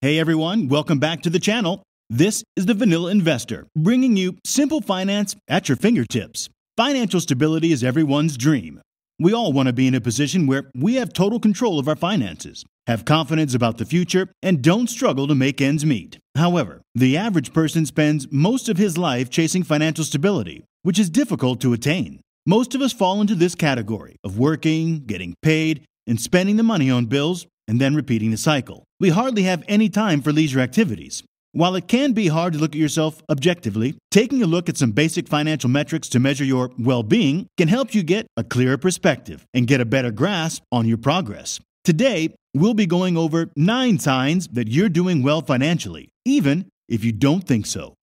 Hey everyone, welcome back to the channel. This is the Vanilla Investor, bringing you simple finance at your fingertips. Financial stability is everyone's dream. We all want to be in a position where we have total control of our finances, have confidence about the future, and don't struggle to make ends meet. However, the average person spends most of his life chasing financial stability, which is difficult to attain. Most of us fall into this category of working, getting paid, and spending the money on bills, and then repeating the cycle. We hardly have any time for leisure activities. While it can be hard to look at yourself objectively, taking a look at some basic financial metrics to measure your well-being can help you get a clearer perspective and get a better grasp on your progress. Today, we'll be going over 9 signs that you're doing well financially, even if you don't think so.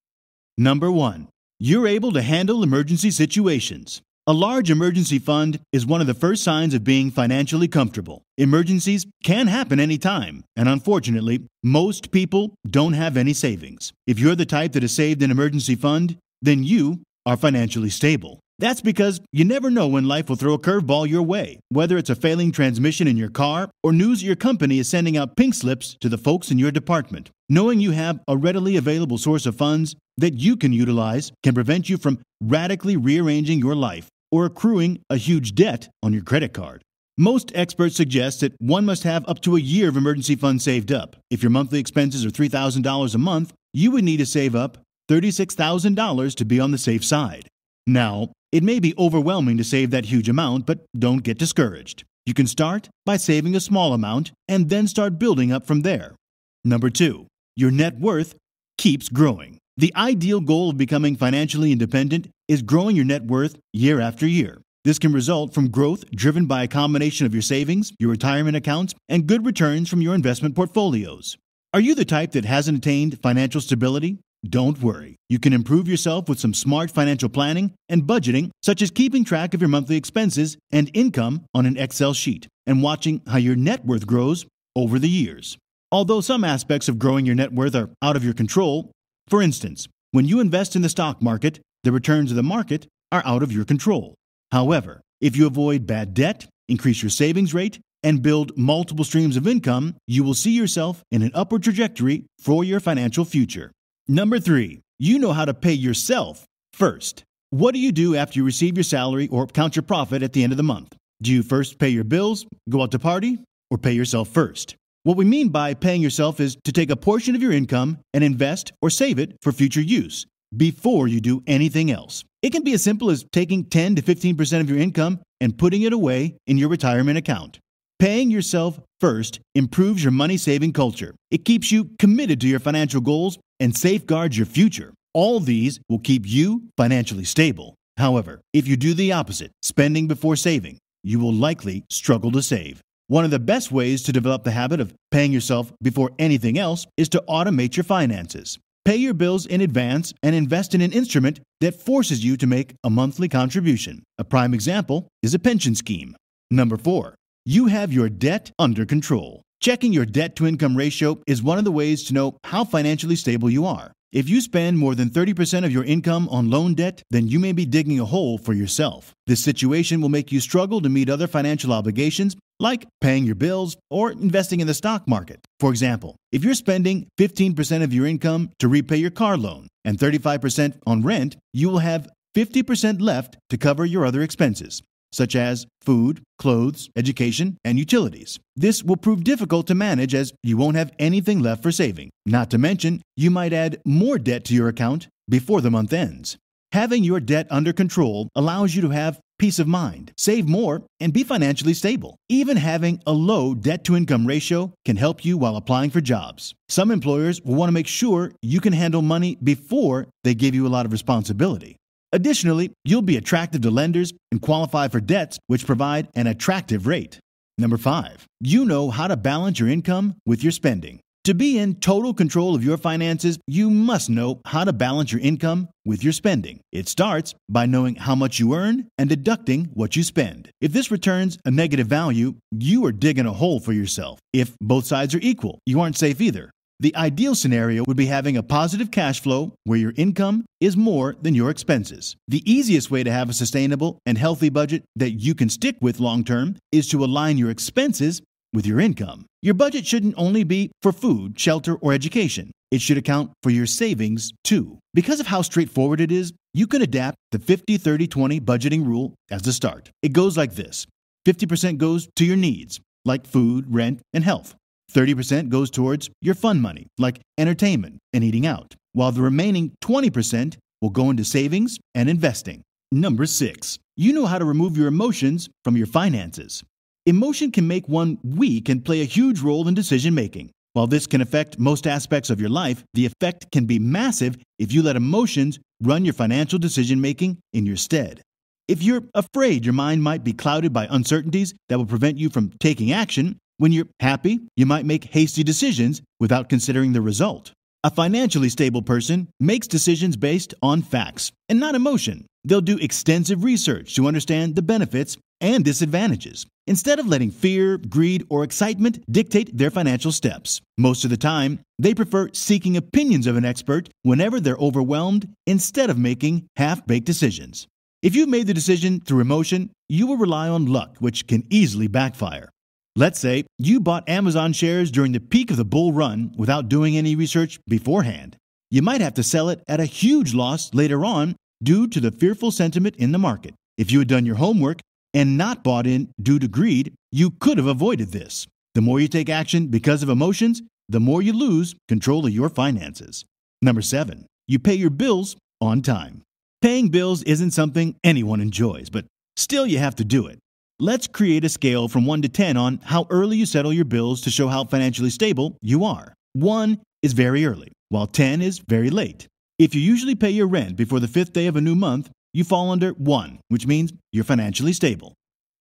Number 1. You're able to handle emergency situations. A large emergency fund is one of the first signs of being financially comfortable. Emergencies can happen anytime, and unfortunately, most people don't have any savings. If you're the type that has saved an emergency fund, then you are financially stable. That's because you never know when life will throw a curveball your way, whether it's a failing transmission in your car or news your company is sending out pink slips to the folks in your department. Knowing you have a readily available source of funds that you can utilize can prevent you from radically rearranging your life or accruing a huge debt on your credit card. Most experts suggest that one must have up to a year of emergency funds saved up. If your monthly expenses are $3,000 a month, you would need to save up $36,000 to be on the safe side. Now, it may be overwhelming to save that huge amount, but don't get discouraged. You can start by saving a small amount and then start building up from there. Number 2. Your net worth keeps growing. The ideal goal of becoming financially independent is growing your net worth year after year. This can result from growth driven by a combination of your savings, your retirement accounts, and good returns from your investment portfolios. Are you the type that hasn't attained financial stability? Don't worry. You can improve yourself with some smart financial planning and budgeting, such as keeping track of your monthly expenses and income on an Excel sheet and watching how your net worth grows over the years. Although some aspects of growing your net worth are out of your control, for instance, when you invest in the stock market, the returns of the market are out of your control. However, if you avoid bad debt, increase your savings rate, and build multiple streams of income, you will see yourself in an upward trajectory for your financial future. Number 3. You know how to pay yourself first. What do you do after you receive your salary or count your profit at the end of the month? Do you first pay your bills, go out to party, or pay yourself first? What we mean by paying yourself is to take a portion of your income and invest or save it for future use before you do anything else. It can be as simple as taking 10 to 15% of your income and putting it away in your retirement account. Paying yourself first improves your money-saving culture. It keeps you committed to your financial goals and safeguards your future. All these will keep you financially stable. However, if you do the opposite, spending before saving, you will likely struggle to save. One of the best ways to develop the habit of paying yourself before anything else is to automate your finances. Pay your bills in advance and invest in an instrument that forces you to make a monthly contribution. A prime example is a pension scheme. Number 4. You have your debt under control. Checking your debt-to-income ratio is one of the ways to know how financially stable you are. If you spend more than 30% of your income on loan debt, then you may be digging a hole for yourself. This situation will make you struggle to meet other financial obligations like paying your bills or investing in the stock market. For example, if you're spending 15% of your income to repay your car loan and 35% on rent, you will have 50% left to cover your other expenses, such as food, clothes, education, and utilities. This will prove difficult to manage as you won't have anything left for saving. Not to mention, you might add more debt to your account before the month ends. Having your debt under control allows you to have peace of mind, save more, and be financially stable. Even having a low debt-to-income ratio can help you while applying for jobs. Some employers will want to make sure you can handle money before they give you a lot of responsibility. Additionally, you'll be attractive to lenders and qualify for debts which provide an attractive rate. Number 5. You know how to balance your income with your spending. To be in total control of your finances, you must know how to balance your income with your spending. It starts by knowing how much you earn and deducting what you spend. If this returns a negative value, you are digging a hole for yourself. If both sides are equal, you aren't safe either. The ideal scenario would be having a positive cash flow where your income is more than your expenses. The easiest way to have a sustainable and healthy budget that you can stick with long-term is to align your expenses with your income. Your budget shouldn't only be for food, shelter, or education. It should account for your savings, too. Because of how straightforward it is, you can adapt the 50-30-20 budgeting rule as a start. It goes like this. 50% goes to your needs, like food, rent, and health. 30% goes towards your fun money, like entertainment and eating out, while the remaining 20% will go into savings and investing. Number 6. You know how to remove your emotions from your finances. Emotion can make one weak and play a huge role in decision-making. While this can affect most aspects of your life, the effect can be massive if you let emotions run your financial decision-making in your stead. If you're afraid your mind might be clouded by uncertainties that will prevent you from taking action, when you're happy, you might make hasty decisions without considering the result. A financially stable person makes decisions based on facts and not emotion. They'll do extensive research to understand the benefits and disadvantages, instead of letting fear, greed, or excitement dictate their financial steps. Most of the time, they prefer seeking opinions of an expert whenever they're overwhelmed instead of making half-baked decisions. If you've made the decision through emotion, you will rely on luck, which can easily backfire. Let's say you bought Amazon shares during the peak of the bull run without doing any research beforehand. You might have to sell it at a huge loss later on due to the fearful sentiment in the market. If you had done your homework and not bought in due to greed, you could have avoided this. The more you take action because of emotions, the more you lose control of your finances. Number 7. You pay your bills on time. Paying bills isn't something anyone enjoys, but still you have to do it. Let's create a scale from 1 to 10 on how early you settle your bills to show how financially stable you are. 1 is very early, while 10 is very late. If you usually pay your rent before the 5th day of a new month, you fall under 1, which means you're financially stable.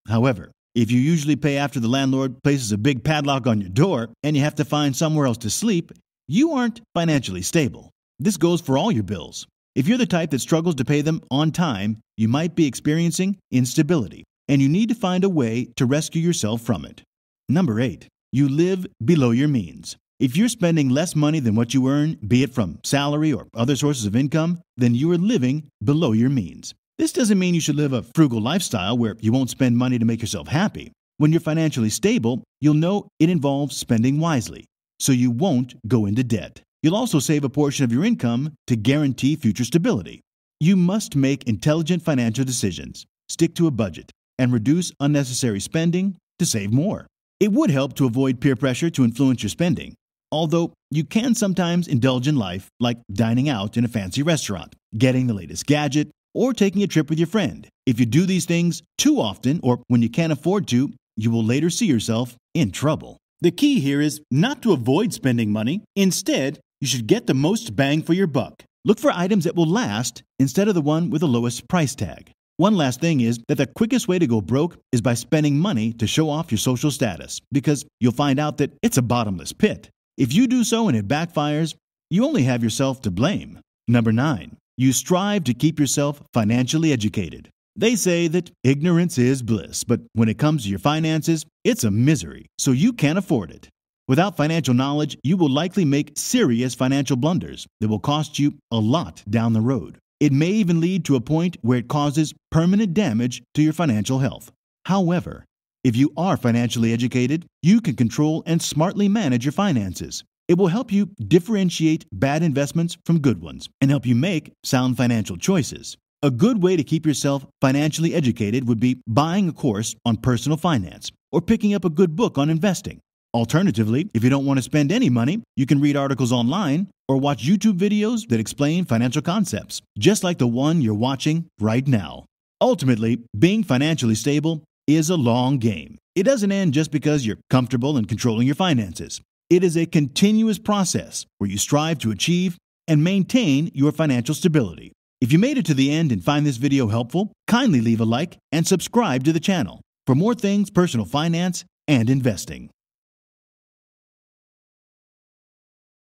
However, if you usually pay after the landlord places a big padlock on your door and you have to find somewhere else to sleep, you aren't financially stable. This goes for all your bills. If you're the type that struggles to pay them on time, you might be experiencing instability, and you need to find a way to rescue yourself from it. Number 8. You live below your means. If you're spending less money than what you earn, be it from salary or other sources of income, then you are living below your means. This doesn't mean you should live a frugal lifestyle where you won't spend money to make yourself happy. When you're financially stable, you'll know it involves spending wisely, so you won't go into debt. You'll also save a portion of your income to guarantee future stability. You must make intelligent financial decisions, stick to a budget, and reduce unnecessary spending to save more. It would help to avoid peer pressure to influence your spending, although you can sometimes indulge in life, like dining out in a fancy restaurant, getting the latest gadget, or taking a trip with your friend. If you do these things too often or when you can't afford to, you will later see yourself in trouble. The key here is not to avoid spending money. Instead, you should get the most bang for your buck. Look for items that will last instead of the one with the lowest price tag. One last thing is that the quickest way to go broke is by spending money to show off your social status, because you'll find out that it's a bottomless pit. If you do so and it backfires, you only have yourself to blame. Number 9. You strive to keep yourself financially educated. They say that ignorance is bliss, but when it comes to your finances, it's a misery, so you can't afford it. Without financial knowledge, you will likely make serious financial blunders that will cost you a lot down the road. It may even lead to a point where it causes permanent damage to your financial health. However, if you are financially educated, you can control and smartly manage your finances. It will help you differentiate bad investments from good ones and help you make sound financial choices. A good way to keep yourself financially educated would be buying a course on personal finance or picking up a good book on investing. Alternatively, if you don't want to spend any money, you can read articles online or watch YouTube videos that explain financial concepts, just like the one you're watching right now. Ultimately, being financially stable is a long game. It doesn't end just because you're comfortable in controlling your finances. It is a continuous process where you strive to achieve and maintain your financial stability. If you made it to the end and find this video helpful, kindly leave a like and subscribe to the channel for more things personal finance and investing.